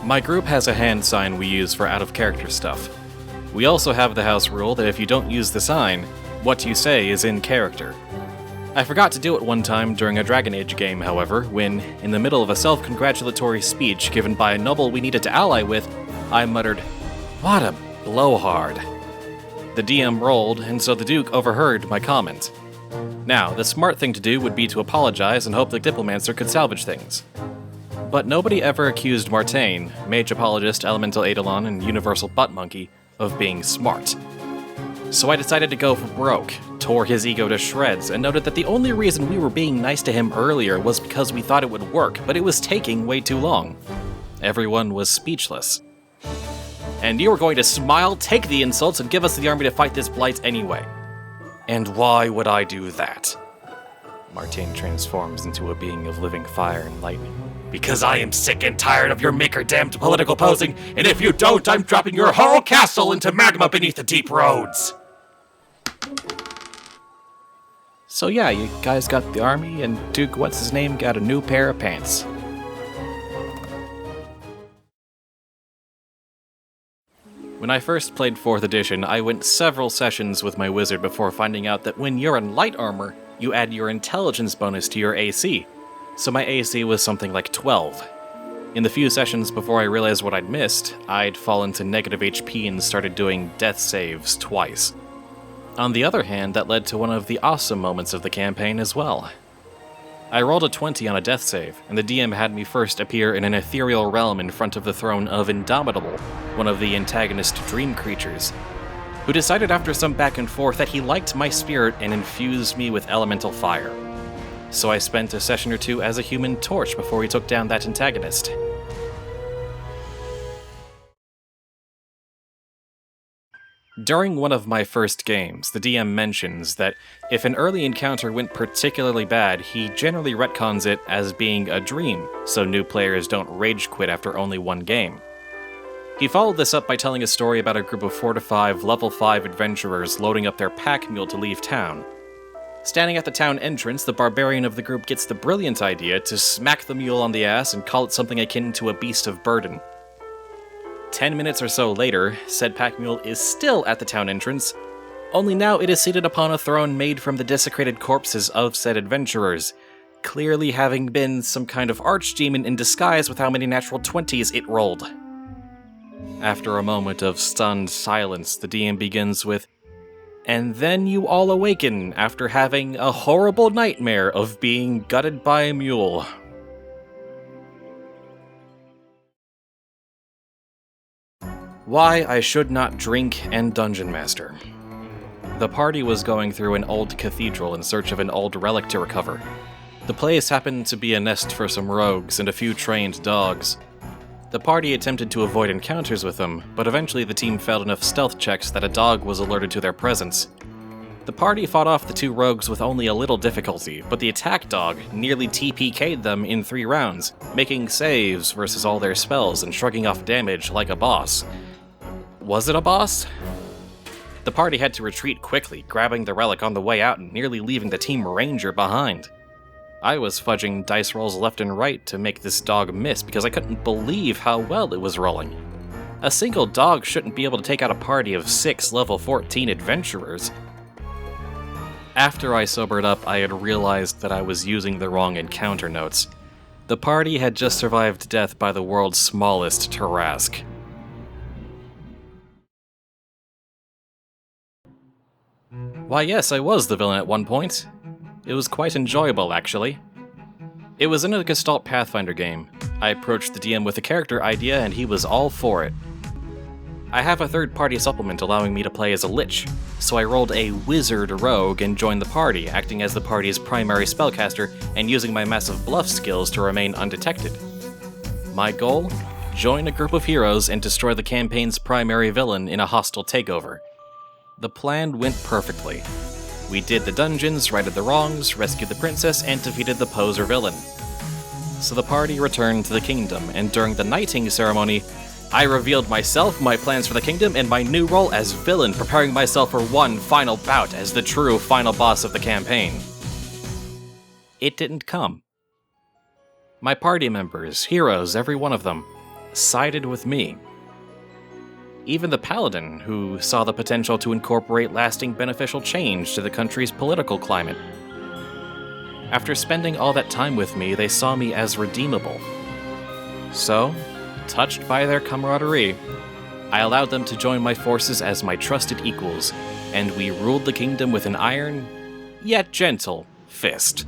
My group has a hand sign we use for out-of-character stuff. We also have the house rule that if you don't use the sign, what you say is in character. I forgot to do it one time during a Dragon Age game, however, when, in the middle of a self-congratulatory speech given by a noble we needed to ally with, I muttered, "What a blowhard." The DM rolled, and so the Duke overheard my comment. Now, the smart thing to do would be to apologize and hope the Diplomancer could salvage things. But nobody ever accused Martain, Mage Apologist, Elemental Eidolon, and Universal Butt Monkey, of being smart. So I decided to go for broke, tore his ego to shreds, and noted that the only reason we were being nice to him earlier was because we thought it would work, but it was taking way too long. Everyone was speechless. "And you were going to smile, take the insults, and give us the army to fight this blight anyway." "And why would I do that?" Martain transforms into a being of living fire and lightning. "Because I am sick and tired of your maker-damned political posing, and if you don't, I'm dropping your whole castle into magma beneath the deep roads!" So yeah, you guys got the army, and Duke What's-His-Name got a new pair of pants. When I first played 4th edition, I went several sessions with my wizard before finding out that when you're in light armor, you add your intelligence bonus to your AC. So my AC was something like 12. In the few sessions before I realized what I'd missed, I'd fallen to negative HP and started doing death saves twice. On the other hand, that led to one of the awesome moments of the campaign as well. I rolled a 20 on a death save, and the DM had me first appear in an ethereal realm in front of the throne of Indomitable, one of the antagonist dream creatures, who decided after some back and forth that he liked my spirit and infused me with elemental fire. So I spent a session or two as a human torch before he took down that antagonist. During one of my first games, the DM mentions that if an early encounter went particularly bad, he generally retcons it as being a dream, so new players don't rage quit after only one game. He followed this up by telling a story about a group of 4 to 5 level 5 adventurers loading up their pack mule to leave town. Standing at the town entrance, the barbarian of the group gets the brilliant idea to smack the mule on the ass and call it something akin to a beast of burden. 10 minutes or so later, said pack mule is still at the town entrance, only now it is seated upon a throne made from the desecrated corpses of said adventurers, clearly having been some kind of archdemon in disguise with how many natural 20s it rolled. After a moment of stunned silence, the DM begins with, "And then you all awaken after having a horrible nightmare of being gutted by a mule." Why I should not drink and Dungeon Master. The party was going through an old cathedral in search of an old relic to recover. The place happened to be a nest for some rogues and a few trained dogs. The party attempted to avoid encounters with them, but eventually the team failed enough stealth checks that a dog was alerted to their presence. The party fought off the 2 rogues with only a little difficulty, but the attack dog nearly TPK'd them in 3 rounds, making saves versus all their spells and shrugging off damage like a boss. Was it a boss? The party had to retreat quickly, grabbing the relic on the way out and nearly leaving the team ranger behind. I was fudging dice rolls left and right to make this dog miss because I couldn't believe how well it was rolling. A single dog shouldn't be able to take out a party of 6 level 14 adventurers. After I sobered up, I had realized that I was using the wrong encounter notes. The party had just survived death by the world's smallest Tarrasque. Why yes, I was the villain at one point. It was quite enjoyable, actually. It was in a Gestalt Pathfinder game. I approached the DM with a character idea and he was all for it. I have a third-party supplement allowing me to play as a lich, so I rolled a wizard rogue and joined the party, acting as the party's primary spellcaster and using my massive bluff skills to remain undetected. My goal? Join a group of heroes and destroy the campaign's primary villain in a hostile takeover. The plan went perfectly. We did the dungeons, righted the wrongs, rescued the princess, and defeated the poser villain. So the party returned to the kingdom, and during the knighting ceremony, I revealed myself, my plans for the kingdom, and my new role as villain, preparing myself for one final bout as the true final boss of the campaign. It didn't come. My party members, heroes, every one of them, sided with me. Even the paladin, who saw the potential to incorporate lasting beneficial change to the country's political climate. After spending all that time with me, they saw me as redeemable. So, touched by their camaraderie, I allowed them to join my forces as my trusted equals, and we ruled the kingdom with an iron, yet gentle, fist.